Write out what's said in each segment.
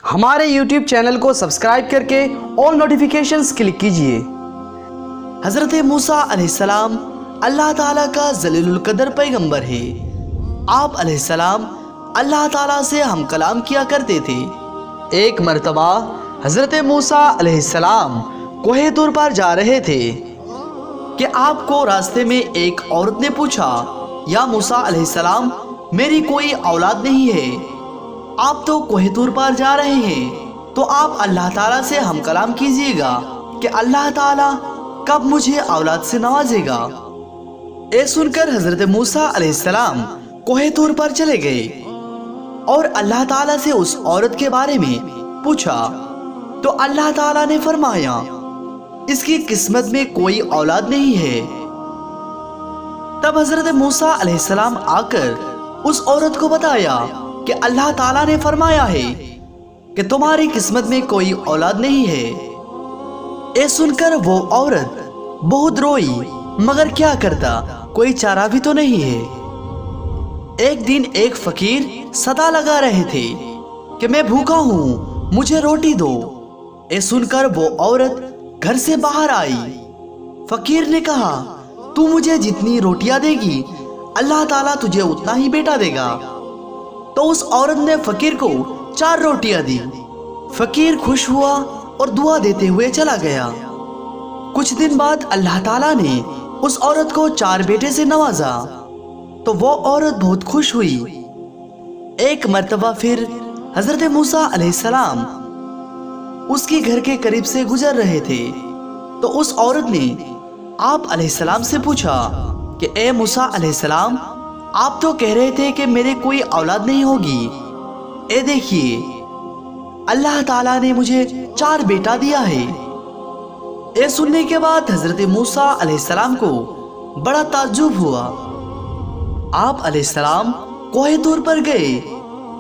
हमारे YouTube channel को subscribe करके ऑल नोटिफिकेशंस क्लिक कीजिए। हज़रत मूसा अलैहिस्सलाम अल्लाह ताला का जलीलुल कदर पैगंबर है। आप अलैहिस्सलाम अल्लाह ताला से हम कलाम किया करते थे। एक मर्तबा हज़रत मूसा अलैहिस्सलाम कोहे तूर पर जा रहे थे कि आपको रास्ते में एक औरत ने पूछा, या मूसा अलैहिस्सलाम, मेरी कोई औलाद नहीं है, आप तो कोहे तूर पर जा रहे हैं, तो आप अल्लाह ताला से हम कलाम कीजिएगा कि अल्लाह ताला कब मुझे औलाद से नवाजेगा। ये सुनकर हज़रत मूसा अलैहिस्सलाम कोहे तूर पर चले गए और अल्लाह ताला से उस औरत के बारे में पूछा, तो अल्लाह ताला ने फरमाया, इसकी किस्मत में कोई औलाद नहीं है। तब हज़रत मूसा अलैहिस्सलाम आकर उस औरत को बताया कि अल्लाह ताला ने फरमाया है कि तुम्हारी किस्मत में कोई औलाद नहीं है। ये सुनकर वो औरत बहुत रोई, मगर क्या करता, कोई चारा भी तो नहीं है। एक दिन एक फकीर सदा लगा रहे थे कि मैं भूखा हूँ, मुझे रोटी दो। ये सुनकर वो औरत घर से बाहर आई। फकीर ने कहा, तू मुझे जितनी रोटियां देगी अल्लाह ताला तुझे उतना ही बेटा देगा। तो उस औरत ने फकीर को 4 रोटियां दी। फकीर खुश हुआ और दुआ देते हुए चला गया। कुछ दिन बाद अल्लाह ताला ने उस औरत को 4 बेटे से नवाजा, तो वो औरत बहुत खुश हुई। एक मर्तबा फिर हज़रत मूसा अलैहिस्सलाम उसके घर के करीब से गुजर रहे थे, तो उस औरत ने आप अलैहिस्सलाम से पूछा कि ए मूसा अलैहिस्सलाम, आप तो कह रहे थे कि मेरे कोई औलाद नहीं होगी, ए देखिए अल्लाह ताला ने मुझे 4 बेटा दिया है। ये सुनने के बाद हज़रत मूसा अलैहिस्सलाम को बड़ा ताज्जुब हुआ। आप अलैहिस्सलाम कोहे तूर पर गए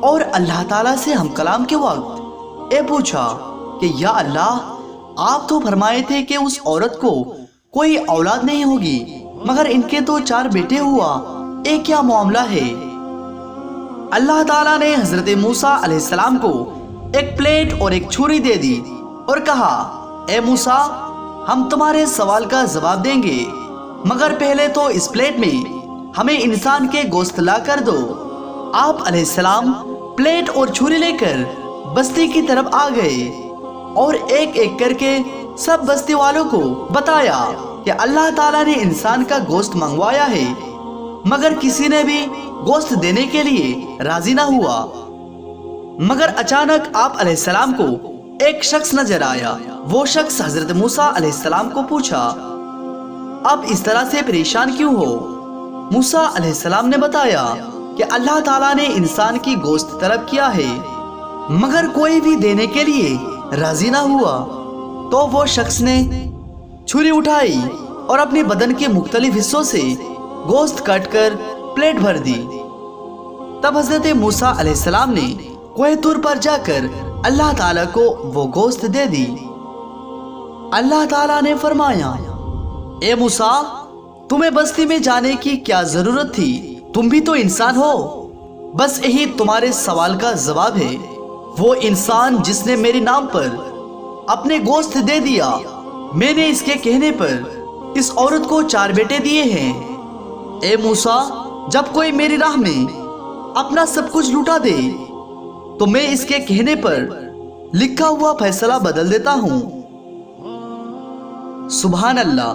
और अल्लाह ताला से हम कलाम के वक्त ये पूछा कि या अल्लाह, आप तो फरमाए थे कि उस औरत को कोई औलाद नहीं होगी, मगर इनके तो 4 बेटे हुआ, ये क्या मामला है। अल्लाह ताला ने हज़रत मूसा अलैहिस्सलाम को एक प्लेट और एक छुरी दे दी और कहा, ए मूसा, हम तुम्हारे सवाल का जवाब देंगे, मगर पहले तो इस प्लेट में हमें इंसान के गोश्त ला कर दो। आप अलैहिस्सलाम प्लेट और छुरी लेकर बस्ती की तरफ आ गए और एक एक करके सब बस्ती वालों को बताया कि अल्लाह ताला ने इंसान का गोश्त मंगवाया है, मगर किसी ने भी गोश्त देने के लिए राजी ना हुआ। मगर अचानक आप अलैहिस्सलाम को एक शख्स नजर आया। वो शख्स हज़रत मूसा अलैहिस्सलाम को पूछा, आप इस तरह से परेशान क्यों हो? मूसा अलैहिस्सलाम ने बताया कि अल्लाह ताला ने इंसान की गोश्त तलब किया है, मगर कोई भी देने के लिए राजी ना हुआ। तो वो शख्स ने छुरी उठाई और अपने बदन के मुख्तलिफ हिस्सों से गोश्त काट कर प्लेट भर दी। तब हज़रत मूसा अलैहिस्सलाम ने कोहे तूर पर जाकर अल्लाह ताला को वो गोश्त दे दी। अल्लाह ताला ने फरमाया, ए मूसा, तुम्हें बस्ती में जाने की क्या जरूरत थी, तुम भी तो इंसान हो। बस यही तुम्हारे सवाल का जवाब है। वो इंसान जिसने मेरे नाम पर अपने गोश्त दे दिया, मैंने इसके कहने पर इस औरत को 4 बेटे दिए हैं। ए मूसा, जब कोई मेरी राह में अपना सब कुछ लुटा दे, तो मैं इसके कहने पर लिखा हुआ फैसला बदल देता हूँ। सुभान अल्लाह,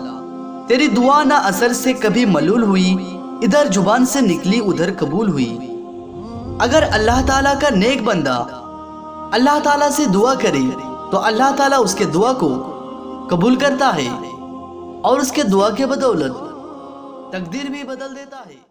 तेरी दुआ ना असर से कभी मलूल हुई, इधर जुबान से निकली उधर कबूल हुई। अगर अल्लाह ताला का नेक बंदा अल्लाह ताला से दुआ करे तो अल्लाह ताला उसके दुआ को कबूल करता है और उसके दुआ के बदौलत तकदीर भी बदल देता है।